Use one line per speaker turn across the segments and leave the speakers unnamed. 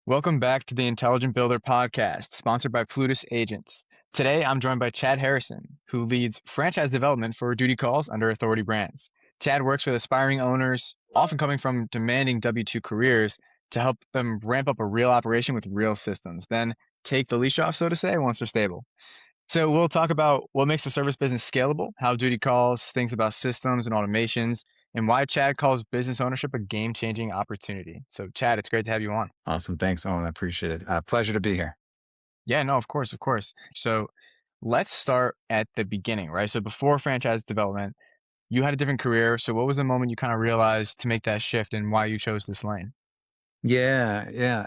Welcome back to the Intelligent Builder podcast, sponsored by Plutus Agents. Today, I'm joined by Chad Harrison, who leads franchise development for DoodyCalls under Authority Brands. Chad works with aspiring owners, often coming from demanding W-2 careers, to help them ramp up a real operation with real systems, then take the leash off, so to say, once they're stable. So we'll talk about what makes the service business scalable, how Duty Calls thinks about systems and automations, and why Chad calls business ownership a game-changing opportunity. So Chad, it's great to have you on.
Awesome. Thanks, Owen. I appreciate it. Pleasure to be here.
Yeah, no, of course, of course. So let's start at the beginning, right? So before franchise development, you had a different career. So what was the moment you kind of realized to make that shift and why you chose this lane?
Yeah.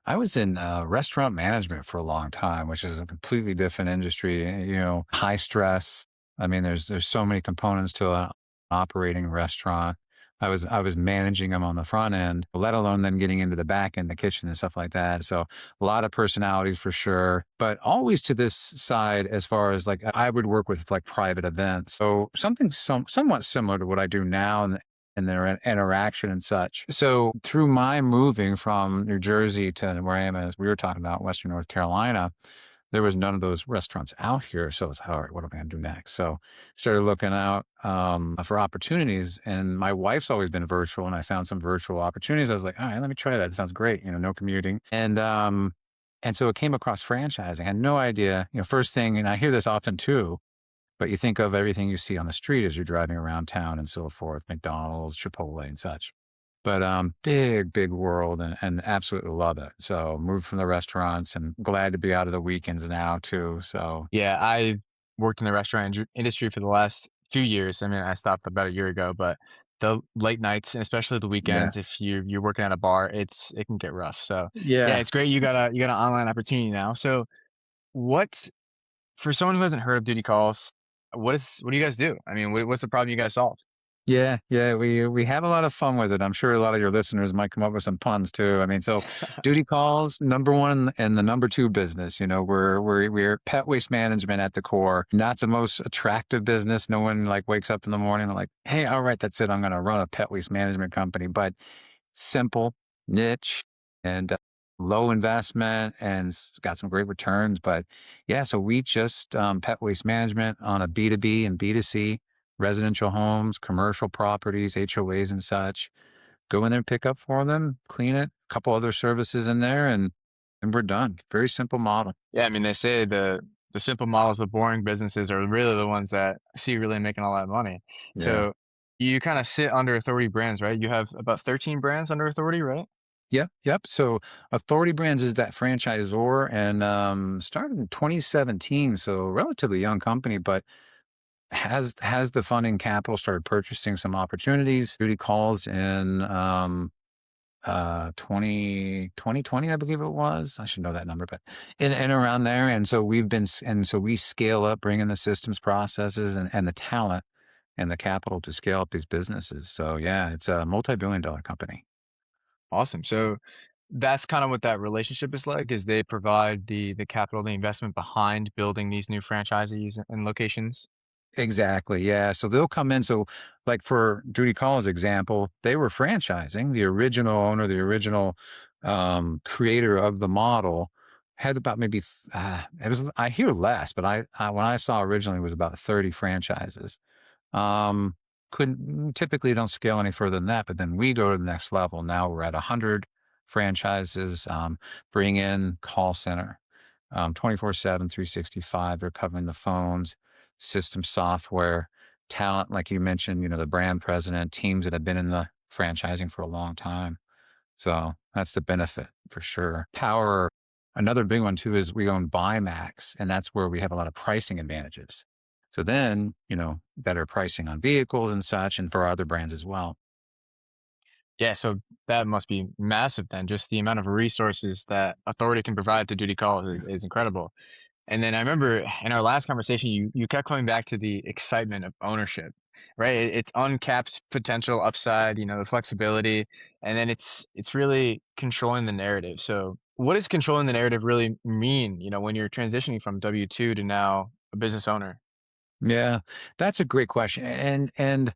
I was in restaurant management for a long time, which is a completely different industry. High stress. I mean, there's so many components to an operating restaurant. I was managing them on the front end, let alone then getting into the back end, the kitchen and stuff like that. So a lot of personalities for sure, but always to this side as far as like I would work with like private events. So something somewhat similar to what I do now and their interaction and such. So through my moving from New Jersey to where I am, as we were talking about, Western North Carolina, there was none of those restaurants out here. So it's all right, what am I going to do next? So started looking out for opportunities. And my wife's always been virtual, and I found some virtual opportunities. I was like, all right, let me try that. It sounds great. No commuting. And so it came across franchising. I had no idea. First thing, and I hear this often too, but you think of everything you see on the street as you're driving around town and so forth, McDonald's, Chipotle and such. But big world and absolutely love it. So moved from the restaurants and glad to be out of the weekends now too. So
Yeah, I worked in the restaurant industry for the last few years. I mean, I stopped about a year ago, but the late nights and especially the
yeah.
weekends, if you're working at a bar, it can get rough. So yeah,
Yeah.
it's great you got an online opportunity now. So what for someone who hasn't heard of Duty Calls, what do you guys do? I mean, what's the problem you guys solve?
Yeah. We have a lot of fun with it. I'm sure a lot of your listeners might come up with some puns too. I mean, so duty calls, number one and the number two business. We're pet waste management at the core. Not the most attractive business. No one like wakes up in the morning and like, hey, all right, that's it. I'm going to run a pet waste management company. But simple, niche, and low investment, and it's got some great returns. But yeah, so we just pet waste management on a B2B and B2C, residential homes, commercial properties, HOAs and such. Go in there and pick up for them, clean it, a couple other services in there, and we're done. Very simple model.
Yeah, I mean, they say the simple models, the boring businesses are really the ones that I see really making a lot of money.
Yeah.
So you kind of sit under Authority Brands, right? You have about 13 brands under Authority, right?
Yep. So Authority Brands is that franchisor and started in 2017. So relatively young company, but has the funding capital, started purchasing some opportunities. Duty calls in 2020, I believe it was. I should know that number, but in around there. And so we scale up, bring in the systems, processes, and the talent and the capital to scale up these businesses. So yeah, it's a multi-billion-dollar company.
Awesome. So that's kind of what that relationship is like, is they provide the capital, the investment behind building these new franchisees and locations.
Exactly. Yeah. So they'll come in. So like for Duty Call's example, they were franchising. The original owner, the original creator of the model had about maybe, it was, I hear less, but when I saw originally it was about 30 franchises. Um, couldn't typically don't scale any further than that, but then we go to the next level. Now we're at 100 franchises, bring in call center, 24/7, 365. They're covering the phones, system software, talent, like you mentioned, the brand president, teams that have been in the franchising for a long time. So that's the benefit for sure. Power, another big one too, is we own Buymax, and that's where we have a lot of pricing advantages. So then, better pricing on vehicles and such, and for our other brands as well.
Yeah, so that must be massive then. Just the amount of resources that Authority can provide to duty calls is incredible. And then I remember in our last conversation, you kept coming back to the excitement of ownership, right? It's uncapped potential upside, the flexibility, and then it's really controlling the narrative. So what does controlling the narrative really mean, when you're transitioning from W-2 to now a business owner?
Yeah, that's a great question. And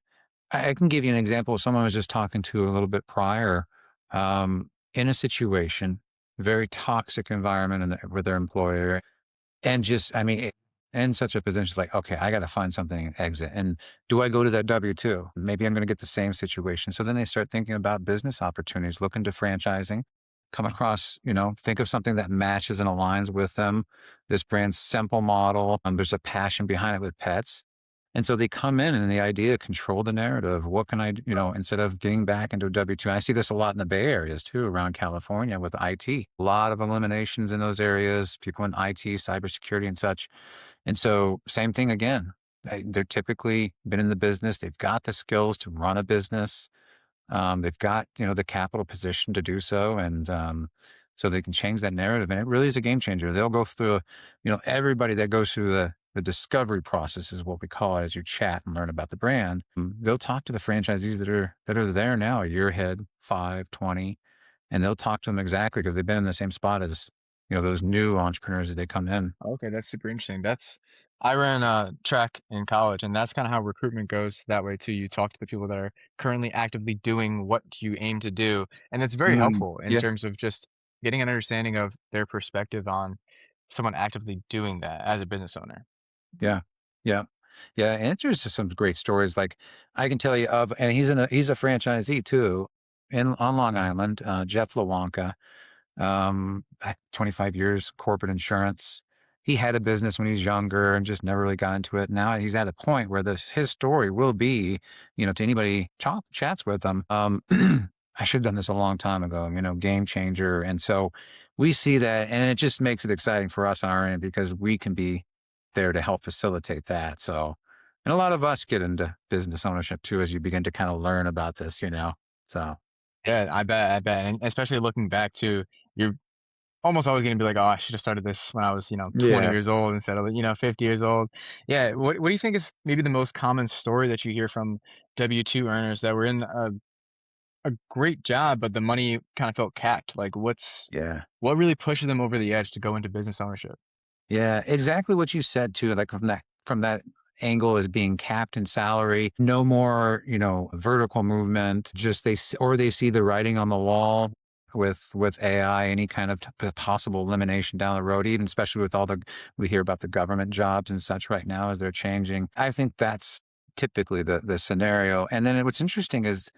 I can give you an example of someone I was just talking to a little bit prior. in a situation, very toxic environment with their employer, and just, I mean, in such a position, it's like, okay, I got to find something and exit. And do I go to that W-2? Maybe I'm going to get the same situation. So then they start thinking about business opportunities, look into franchising, come across, think of something that matches and aligns with them. This brand's simple model. There's a passion behind it with pets. And so they come in and the idea, control the narrative. What can instead of getting back into a W-2, I see this a lot in the Bay Areas too, around California with IT. A lot of eliminations in those areas, people in IT, cybersecurity and such. And so same thing again. They're typically been in the business. They've got the skills to run a business. They've got, the capital position to do so. And so they can change that narrative. And it really is a game changer. They'll go through, everybody that goes through the discovery process is what we call it as you chat and learn about the brand. They'll talk to the franchisees that are there now, a year ahead, 5, 20, and they'll talk to them exactly because they've been in the same spot as, those new entrepreneurs as they come in.
Okay, that's super interesting. I ran track in college, and that's kind of how recruitment goes that way too. You talk to the people that are currently actively doing what you aim to do, and it's very helpful in
Yeah.
terms of just getting an understanding of their perspective on someone actively doing that as a business owner.
Yeah. Yeah. Yeah. And there's just some great stories. Like I can tell you of, and he's a franchisee too on Long Island, Jeff Lawanka, 25 years corporate insurance. He had a business when he was younger and just never really got into it. Now he's at a point where his story will be, to anybody chats with him. I should have done this a long time ago, game changer. And so we see that, and it just makes it exciting for us on our end because we can be there to help facilitate that. So, and a lot of us get into business ownership too as you begin to kind of learn about this. So,
Yeah, I bet, and especially looking back to you're almost always going to be like, oh, I should have started this when I was, 20
yeah.
years old instead of, 50 years old. Yeah. What do you think is maybe the most common story that you hear from W-2 earners that were in a great job, but the money kind of felt capped? Like
Yeah.
what really pushes them over the edge to go into business ownership?
Yeah, exactly what you said too. Like from that angle is being capped in salary, no more, vertical movement. Just or they see the writing on the wall with AI, any kind of possible elimination down the road, even especially with all we hear about the government jobs and such right now as they're changing. I think that's typically the scenario. And then what's interesting is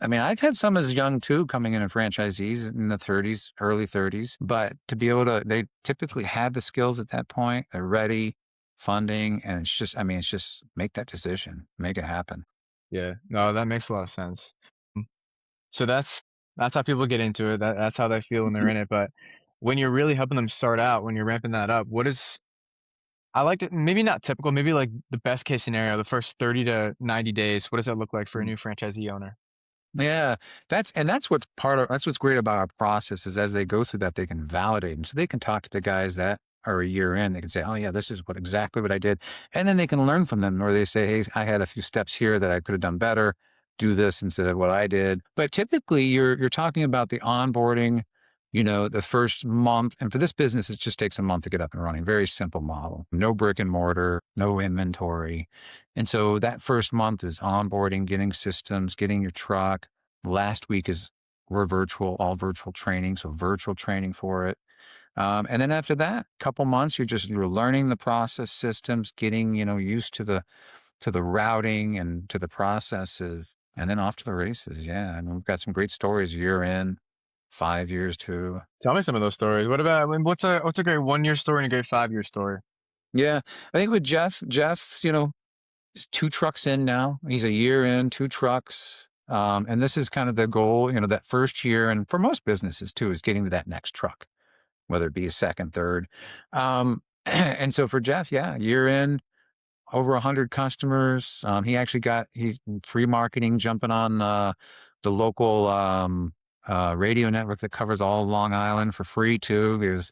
I mean, I've had some as young too, coming in as franchisees in the 30s, early 30s, but to be able to, they typically have the skills at that point. They're ready, funding, and it's just make that decision, make it happen.
Yeah, no, that makes a lot of sense. Mm. So that's how people get into it. That's how they feel when they're in it. But when you're really helping them start out, when you're ramping that up, what is I liked it, maybe not typical, maybe like the best case scenario, the first 30 to 90 days, what does that look like for a new franchisee owner?
Yeah, that's what's great about our process is as they go through that, they can validate. And so they can talk to the guys that are a year in. They can say, oh yeah, this is exactly what I did. And then they can learn from them or they say, hey, I had a few steps here that I could have done better. Do this instead of what I did. But typically you're talking about the onboarding, the first month. And for this business, it just takes a month to get up and running. Very simple model. No brick and mortar, no inventory. And so that first month is onboarding, getting systems, getting your truck. Last week we're virtual, all virtual training. So virtual training for it. And then after that, couple months, you're learning the process systems, getting, used to the routing and to the processes, and then off to the races. Yeah. And we've got some great stories year in, 5 years too.
Tell me some of those stories. What about, I mean, what's a great 1 year story and a great 5 year story?
Yeah. I think with Jeff's, he's 2 trucks in now. He's a year in, 2 trucks. And this is kind of the goal, that first year. And for most businesses too, is getting to that next truck, whether it be a second, third. And so for Jeff, yeah, year in, over 100 customers. He actually he's free marketing, jumping on the local radio network that covers all of Long Island for free too. Because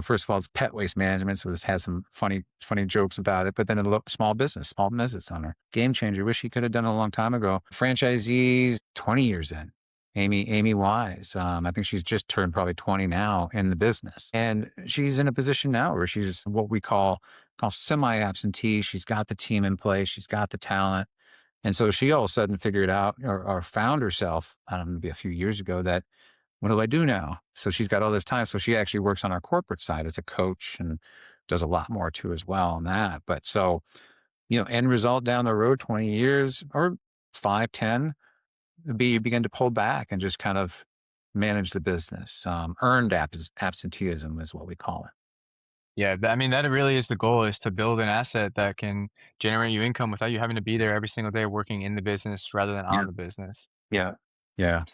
first of all, it's pet waste management, so this has some funny jokes about it. But then small business owner, game changer. Wish he could have done it a long time ago. Franchisees, 20 years in. Amy Wise, I think she's just turned probably 20 now in the business, and she's in a position now where she's what we call semi-absentee. She's got the team in place, she's got the talent, and so she all of a sudden figured out or found herself. I don't know, maybe a few years ago that what do I do now? So she's got all this time. So she actually works on our corporate side as a coach and does a lot more too as well on that. But so, end result down the road, 20 years or 5, 10, you begin to pull back and just kind of manage the business. Earned absenteeism is what we call it.
Yeah, I mean, that really is the goal, is to build an asset that can generate you income without you having to be there every single day working in the business rather than
Yeah.
on the business.
Yeah. Yeah.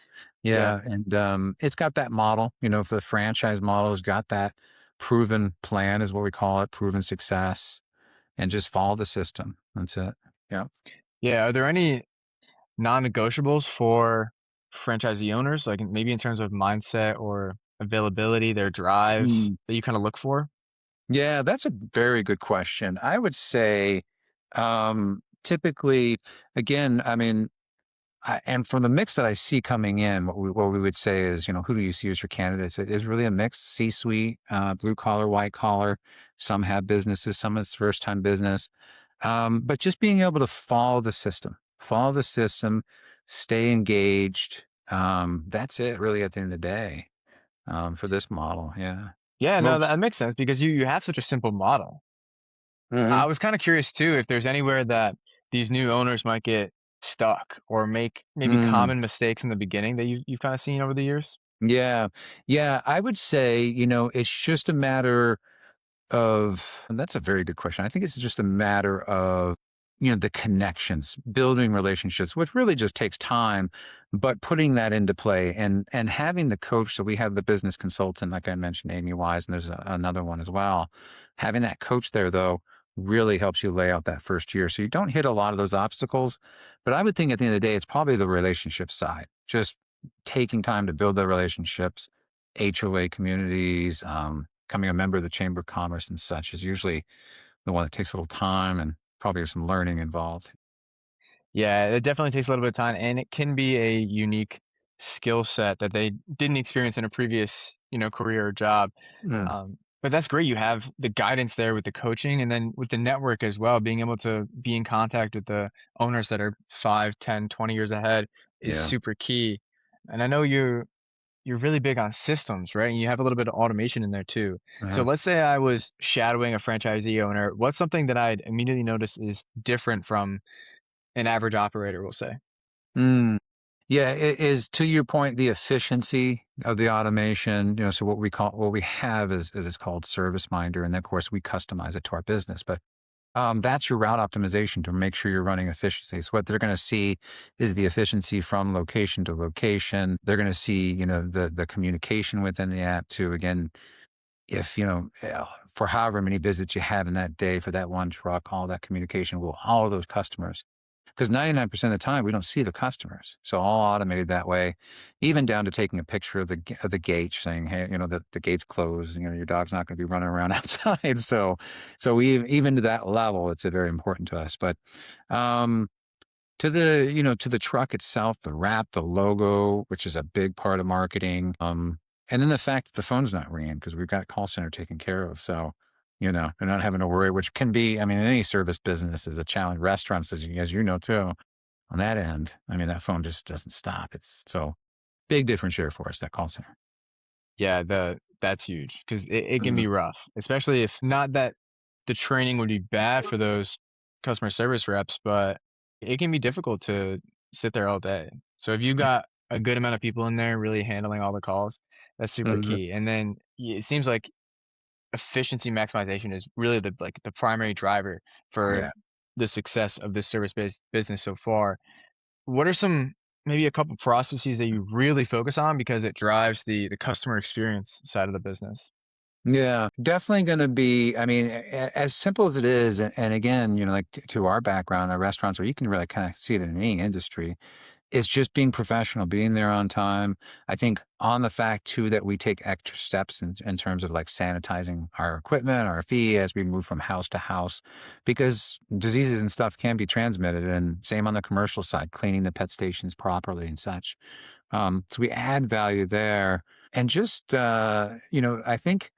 Yeah.
Yeah. And it's got that model, if the franchise model has got that proven plan, is what we call it, proven success, and just follow the system. That's it. Yeah.
Yeah. Are there any non-negotiables for franchisee owners, like maybe in terms of mindset or availability, their drive that you kind of look for?
Yeah, that's a very good question. I would say, typically, again, I mean, and from the mix that I see coming in, what we would say is, who do you see as your candidates? It is really a mix: C-suite, blue collar, white collar. Some have businesses, some it's first time business. But just being able to follow the system, stay engaged. That's it, really, at the end of the day, for this model. Yeah.
Yeah, no,
Most.
that makes sense because you have such a simple model. I
Mhm.
was kind of curious too if there's anywhere that these new owners might get stuck or make maybe
Mm.
common mistakes in the beginning that you've kind of seen over the years.
Yeah. Yeah. I would say, it's just a matter of, and that's a very good question. I think it's just a matter of, the connections, building relationships, which really just takes time, but putting that into play and having the coach. So we have the business consultant, like I mentioned, Amy Wise, and there's another one as well. Having that coach there, though, really helps you lay out that first year. So you don't hit a lot of those obstacles. But I would think at the end of the day, it's probably the relationship side, just taking time to build the relationships, HOA communities, becoming a member of the Chamber of Commerce and such is usually the one that takes a little time and probably some learning involved.
Yeah, it definitely takes a little bit of time, and it can be a unique skill set that they didn't experience in a previous, career or job.
Mm,
But that's great. You have the guidance there with the coaching, and then with the network as well. Being able to be in contact with the owners that are 5, 10, 20 years ahead is
yeah.
super key. And I know you're really big on systems, right? And you have a little bit of automation in there too. So
Uh-huh.
let's say I was shadowing a franchisee owner. What's something that I'd immediately notice is different from an average operator, we'll say?
Mm. Yeah, it is, to your point, the efficiency of the automation. So what we have is called Service Minder, and then, of course, we customize it to our business. But that's your route optimization to make sure you're running efficiency. So what they're going to see is the efficiency from location to location. They're going to see, the communication within the app to, again, if, for however many visits you have in that day for that one truck, all that communication will all of those customers. Because 99% of the time we don't see the customers. So all automated that way, even down to taking a picture of the gate saying, hey, the gate's closed, your dog's not going to be running around outside. So even to that level, it's very important to us. But um to the truck itself, the wrap, the logo, which is a big part of marketing. And then the fact that the phone's not ringing because we've got call center taken care of. So, they're not having to worry, which can be, I mean, any service business is a challenge. Restaurants, as you know too, on that end, I mean, that phone just doesn't stop. It's so big differentiator for us, that call center.
Yeah, that's huge because it can
Mhm.
be rough, especially if not that the training would be bad for those customer service reps, but it can be difficult to sit there all day. So if you got a good amount of people in there really handling all the calls, that's super
Mhm.
key. And then it seems like efficiency maximization is really the primary driver for
Yeah.
the success of this service-based business so far. What are some maybe a couple processes that you really focus on because it drives the customer experience side of the business?
Yeah, definitely going to be. I mean, as simple as it is, and again, like to our background, our restaurants, where you can really kind of see it in any industry, it's just being professional, being there on time. I think on the fact too that we take extra steps in terms of like sanitizing our equipment, our fee as we move from house to house, because diseases and stuff can be transmitted. And same on the commercial side, cleaning the pet stations properly and such. So we add value there, and just I think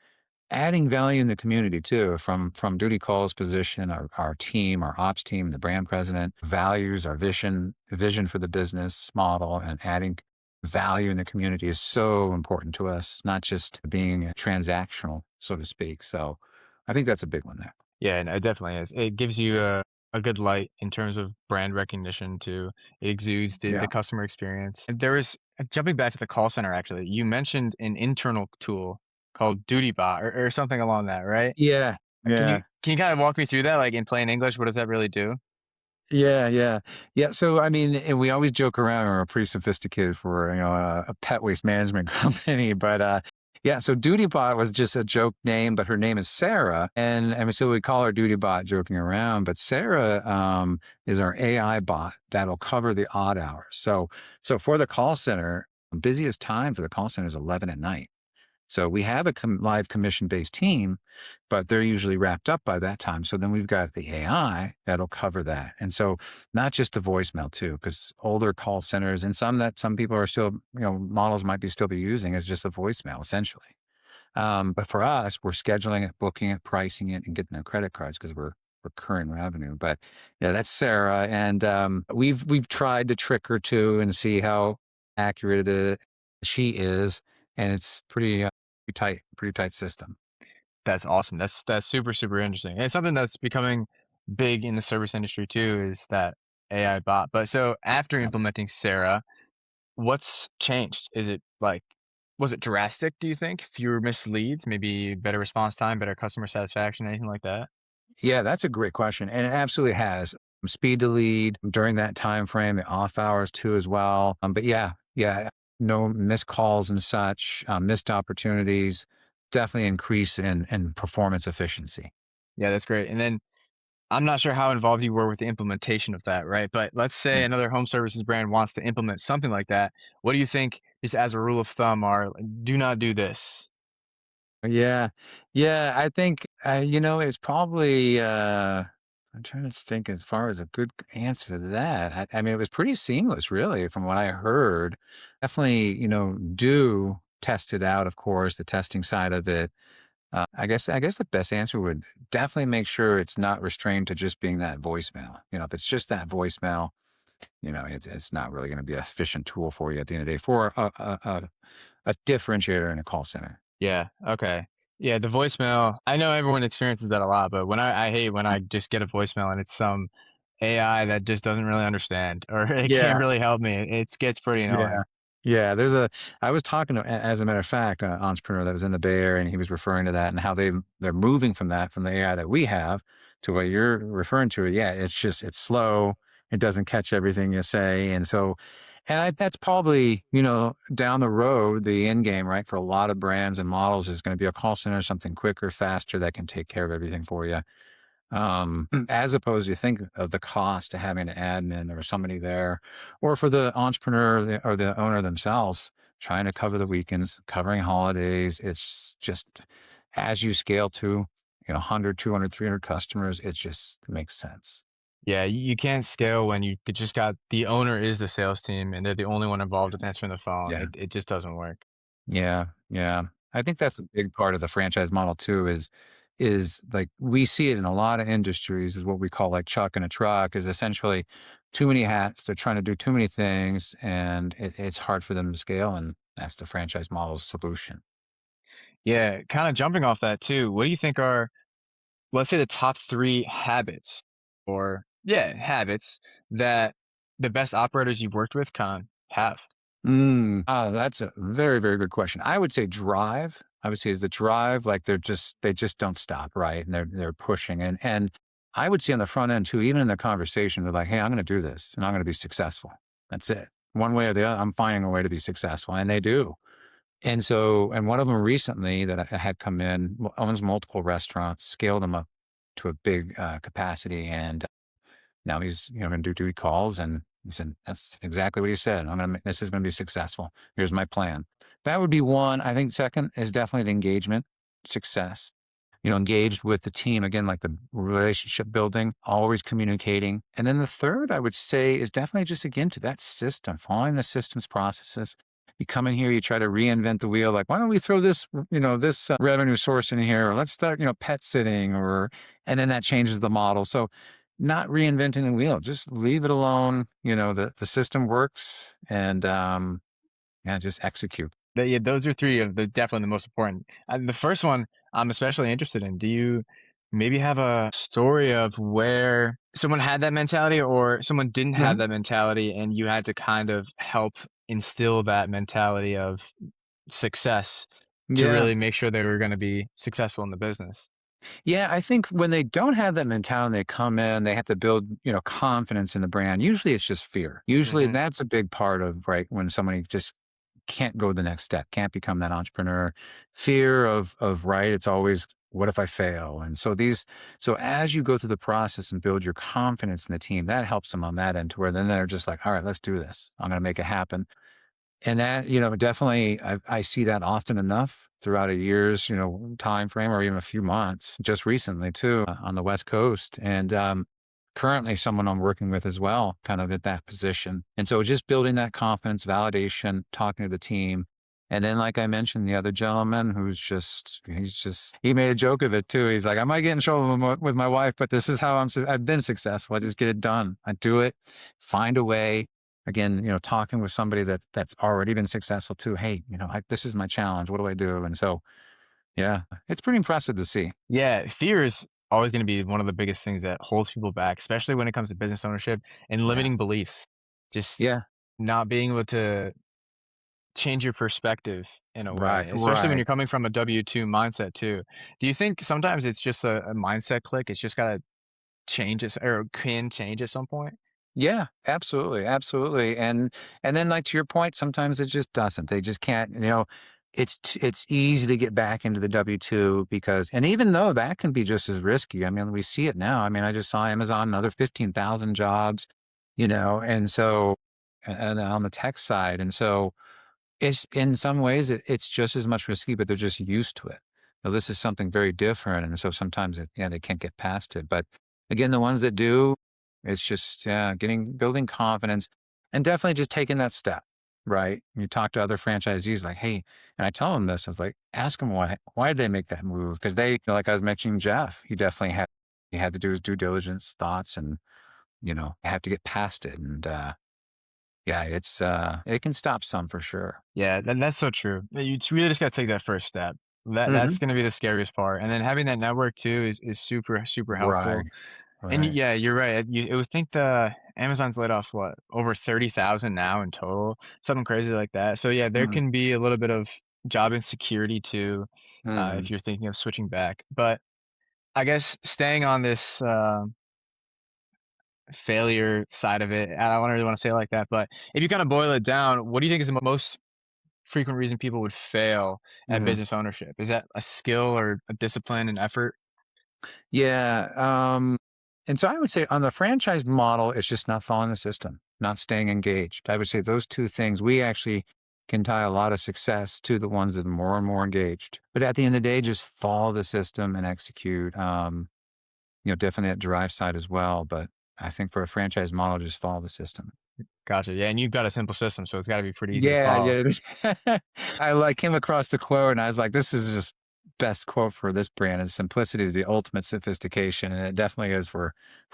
adding value in the community too, from Duty Calls position, our team, our ops team, the brand president, values, our vision for the business model, and adding value in the community is so important to us, not just being transactional, so to speak. So I think that's a big one there.
Yeah, no, it definitely is. It gives you a good light in terms of brand recognition too. It exudes the
Yeah.
customer experience. And there was jumping back to the call center actually, you mentioned an internal tool called DoodyBot or something along that, right?
Yeah. Yeah.
Can you kind of walk me through that, like in plain English? What does that really do?
Yeah, yeah. Yeah, so, I mean, and we always joke around we're pretty sophisticated for, a pet waste management company, but, yeah, so DoodyBot was just a joke name, but her name is Sarah, and so we call her DoodyBot joking around, but Sarah, is our AI bot that'll cover the odd hours. So for the call center, busiest time for the call center is 11 at night. So we have a live commission-based team, but they're usually wrapped up by that time. So then we've got the AI that'll cover that. And so not just the voicemail too, because older call centers and some people are still, models might be still be using is just a voicemail essentially. But for us, we're scheduling it, booking it, pricing it, and getting their credit cards because we're recurring revenue. But yeah, that's Sarah, and we've tried to trick her too and see how accurate she is, and it's pretty tight system.
That's awesome. That's super, super interesting. And it's something that's becoming big in the service industry too, is that AI bot. But so after
Yeah.
implementing Sarah, what's changed? Is it like, was it drastic, do you think? Fewer missed leads, maybe better response time, better customer satisfaction, anything like that?
Yeah, that's a great question, and it absolutely has speed to lead during that time frame, the off hours too as well. But yeah, yeah, no missed calls and such, missed opportunities, definitely increase in performance efficiency.
Yeah, that's great. And then I'm not sure how involved you were with the implementation of that, right? But let's say another home services brand wants to implement something like that. What do you think, just as a rule of thumb, are like, do not do this?
Yeah. Yeah, I think, it's probably, I'm trying to think as far as a good answer to that. I mean, it was pretty seamless, really, from what I heard. Definitely, do test it out, of course, the testing side of it. I guess the best answer would definitely make sure it's not restrained to just being that voicemail. If it's just that voicemail, it's not really going to be an efficient tool for you at the end of the day for a differentiator in a call center.
Yeah. Okay. Yeah. The voicemail. I know everyone experiences that a lot, but I hate when I just get a voicemail and it's some AI that just doesn't really understand or it can't
Yeah.
really help me. It gets pretty
Yeah.
annoying.
Yeah, I was talking to, as a matter of fact, an entrepreneur that was in the Bay Area, and he was referring to that and how they're moving from the AI that we have to what you're referring to. Yeah, it's slow. It doesn't catch everything you say. That's probably, down the road, the end game, right? For a lot of brands and models is going to be a call center, something quicker, faster that can take care of everything for you. As opposed to think of the cost to having an admin or somebody there, or for the entrepreneur or the owner themselves trying to cover the weekends, covering holidays. It's just as you scale to, 100, 200, 300 customers, it just makes sense.
Yeah. You can't scale when just got the owner is the sales team and they're the only one involved in answering the phone.
Yeah.
It just doesn't work.
Yeah, yeah. I think that's a big part of the franchise model too is like we see it in a lot of industries is what we call like chuck in a truck is essentially too many hats. They're trying to do too many things and it's hard for them to scale. And that's the franchise model's solution.
Yeah. Kind of jumping off that too. What do you think are, let's say, the top three habits or, yeah, habits that the best operators you've worked with can have?
That's a very, very good question. I would say drive. I would say is the drive, like they just don't stop, right? And they're pushing. And I would say on the front end too, even in the conversation, they're like, hey, I'm gonna do this and I'm gonna be successful. That's it. One way or the other, I'm finding a way to be successful. And they do. And one of them recently that I had come in owns multiple restaurants, scaled them up to a big capacity, and now he's, going to do calls. And he said, that's exactly what he said. This is going to be successful. Here's my plan. That would be one. I think second is definitely the engagement, success, engaged with the team again, like the relationship building, always communicating. And then the third I would say is definitely just again to that system, following the system's processes. You come in here, you try to reinvent the wheel. Like, why don't we throw this revenue source in here? Or let's start, pet sitting and then that changes the model. So not reinventing the wheel, just leave it alone. The system works. And, yeah, just execute.
Yeah, those are three of the definitely the most important. The first one I'm especially interested in. Do you maybe have a story of where someone had that mentality or someone didn't have
Mhm.
that mentality and you had to kind of help instill that mentality of success to
Yeah.
really make sure they were going to be successful in the business?
Yeah, I think when they don't have that mentality, they come in, they have to build, confidence in the brand. Usually it's just fear. Usually
Hmm.
that's a big part of, right, when somebody just can't go the next step, can't become that entrepreneur. Fear of right, it's always what if I fail? And so as you go through the process and build your confidence in the team, that helps them on that end to where then they're just like, all right, let's do this. I'm going to make it happen. And that, definitely I see that often enough throughout a year's, time frame or even a few months, just recently too, on the West Coast. And currently someone I'm working with as well, kind of at that position. And so just building that confidence, validation, talking to the team. And then, like I mentioned, the other gentleman he made a joke of it too. He's like, I might get in trouble with my wife, but this is how I've been successful. I just get it done. I do it, find a way. Again, talking with somebody that's already been successful too. Hey, this is my challenge. What do I do? And so, yeah, it's pretty impressive to see.
Yeah, fear is always going to be one of the biggest things that holds people back, especially when it comes to business ownership and
Yeah.
limiting beliefs. Just
Yeah.
not being able to change your perspective in a way,
Right.
especially when
Right.
you're coming from a W-2 mindset too. Do you think sometimes it's just a mindset click? It's just gotta change it or can change at some point?
Yeah, absolutely, absolutely. And then like to your point, sometimes it just doesn't. They just can't, it's easy to get back into the W-2 because and even though that can be just as risky. I mean, we see it now. I mean, I just saw Amazon another 15,000 jobs, and so and on the tech side. And so it's in some ways it's just as much risky, but they're just used to it. Now, this is something very different, and so sometimes they can't get past it. But again, the ones that do, it's just building confidence, and definitely just taking that step. Right? You talk to other franchisees, like, hey, and I tell them this. I was like, ask them why did they make that move? Because like I was mentioning, Jeff, he had to do his due diligence, thoughts, and have to get past it. And yeah, it can stop some for sure.
Yeah, that's so true. You really just gotta take that first step. That's
Mhm.
gonna be the scariest part, and then having that network too is super, super helpful.
Right,
And
right.
yeah, you're right. It would think the Amazon's laid off what over 30,000 now in total, something crazy like that. So yeah, there
Mm,
can be a little bit of job insecurity too, if
mhm,
you're thinking of switching back. But I guess staying on this failure side of it, I don't really want to say it like that, but if you kind of boil it down, what do you think is the most frequent reason people would fail at
mhm.
business ownership? Is that a skill or a discipline and effort?
Yeah, and so I would say on the franchise model, it's just not following the system, not staying engaged. I would say those 2 things, we actually can tie a lot of success to the ones that are more and more engaged. But at the end of the day, just follow the system and execute. Definitely that drive side as well, but I think for a franchise model, just follow the system.
Gotcha. Yeah, and you've got a simple system, so it's got to be pretty easy to
Yeah,
follow.
yeah, it is. Came across the quote and I was like, "This is just best quote for this brand is simplicity is the ultimate sophistication," and it definitely is for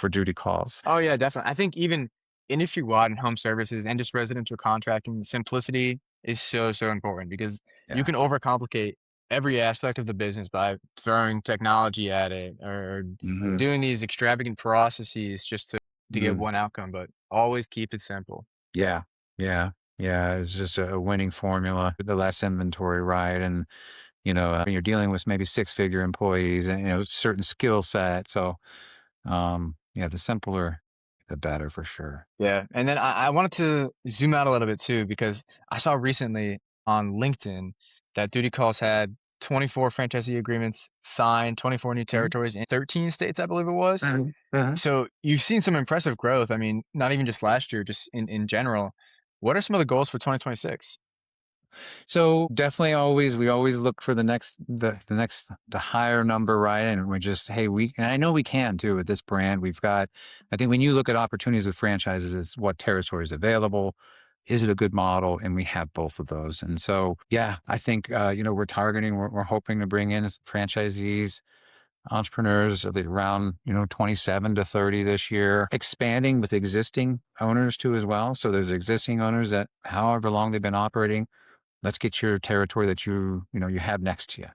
duty calls.
Oh yeah, definitely. I think even industry-wide in home services and just residential contracting, simplicity is so, so important because you
Yeah.
can overcomplicate every aspect of the business by throwing technology at it or
Mhm.
doing these extravagant processes just to get
Mm.
one outcome, but always keep it simple.
Yeah. Yeah. Yeah, it's just a winning formula. The less inventory, right? And, you're dealing with maybe six-figure employees and, certain skill set. So, yeah, the simpler, the better for sure.
Yeah, and then I wanted to zoom out a little bit too because I saw recently on LinkedIn that DoodyCalls had 24 franchisee agreements signed, 24 new
Mhm.
territories in 13 states, I believe it was.
Mhm. Mhm.
So you've seen some impressive growth. I mean, not even just last year, just in general. What are some of the goals for 2026?
So definitely we always look for the higher number, right? And we just, hey, and I know we can too with this brand. I think when you look at opportunities with franchises, it's what territory is available. Is it a good model? And we have both of those. And so, yeah, I think, we're hoping to bring in franchisees, entrepreneurs of around, 27 to 30 this year, expanding with existing owners too as well. So there's existing owners that however long they've been operating, let's get your territory that you have next to you.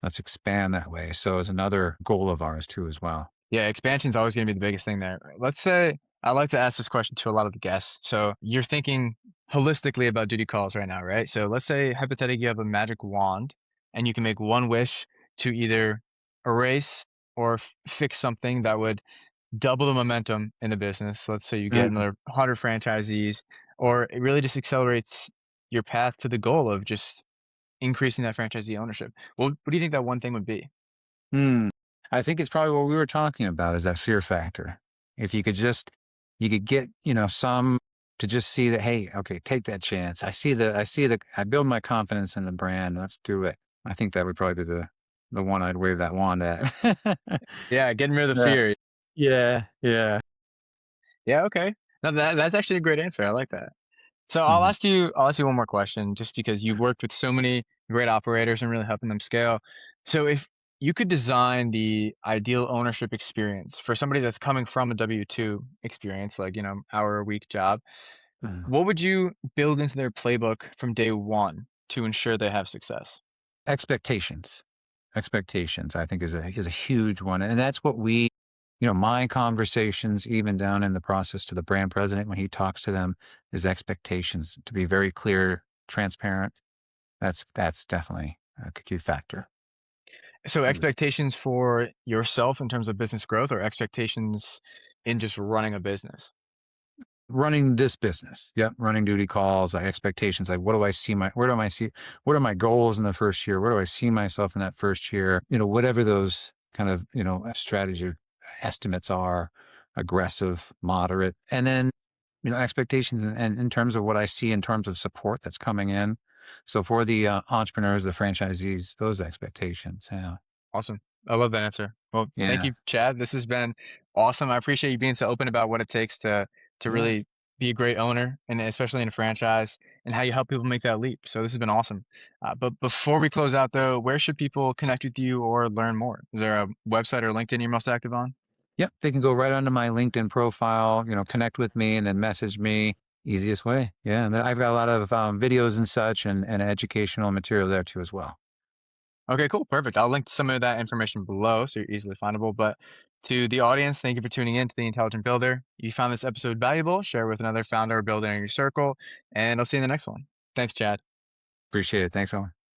Let's expand that way. So it's another goal of ours too, as well.
Yeah, expansion's always gonna be the biggest thing there. Let's say I like to ask this question to a lot of the guests. So you're thinking holistically about duty calls right now, right? So let's say hypothetically you have a magic wand and you can make one wish to either erase or fix something that would double the momentum in the business. Let's say you get
Mhm.
another 100 franchisees, or it really just accelerates your path to the goal of just increasing that franchisee ownership. Well, what do you think that one thing would be?
Hmm. I think it's probably what we were talking about is that fear factor. If you could get, some to just see that, hey, okay, take that chance. I build my confidence in the brand. Let's do it. I think that would probably be the one I'd wave that wand at.
Yeah, getting rid of the
Yeah.
fear.
Yeah. Yeah.
Yeah, okay. No, that's actually a great answer. I like that. So
Mhm.
I'll ask you one more question just because you've worked with so many great operators and really helping them scale. So if you could design the ideal ownership experience for somebody that's coming from a W-2 experience, like, hour a week job,
Mhm.
what would you build into their playbook from day one to ensure they have success?
Expectations. Expectations, I think, is a huge one, and that's what my conversations, even down in the process to the brand president when he talks to them, is expectations to be very clear, transparent. That's definitely a key factor.
So
Mm.
expectations for yourself in terms of business growth or expectations in just running a business?
Running this business, yep, running duty calls, like expectations, like what are my goals in the first year? Where do I see myself in that first year? Whatever those kind of strategy estimates are, aggressive, moderate, and then expectations and in terms of what I see in terms of support that's coming in. So for the entrepreneurs, the franchisees, those expectations, yeah,
Awesome. I love that answer. Well, thank
yeah,
you, Chad. This has been awesome. I appreciate you being so open about what it takes to
yeah.
really be a great owner, and especially in a franchise, and how you help people make that leap. So this has been awesome. But before we close out, though, where should people connect with you or learn more? Is there a website or LinkedIn you're most active on?
Yep, they can go right onto my LinkedIn profile, connect with me and then message me. Easiest way. Yeah, and I've got a lot of videos and such and educational material there too as well.
Okay, cool, perfect. I'll link some of that information below so you're easily findable. But to the audience, thank you for tuning in to the Intelligent Builder. If you found this episode valuable, share it with another founder or builder in your circle, and I'll see you in the next one. Thanks, Chad.
Appreciate it. Thanks, Owen.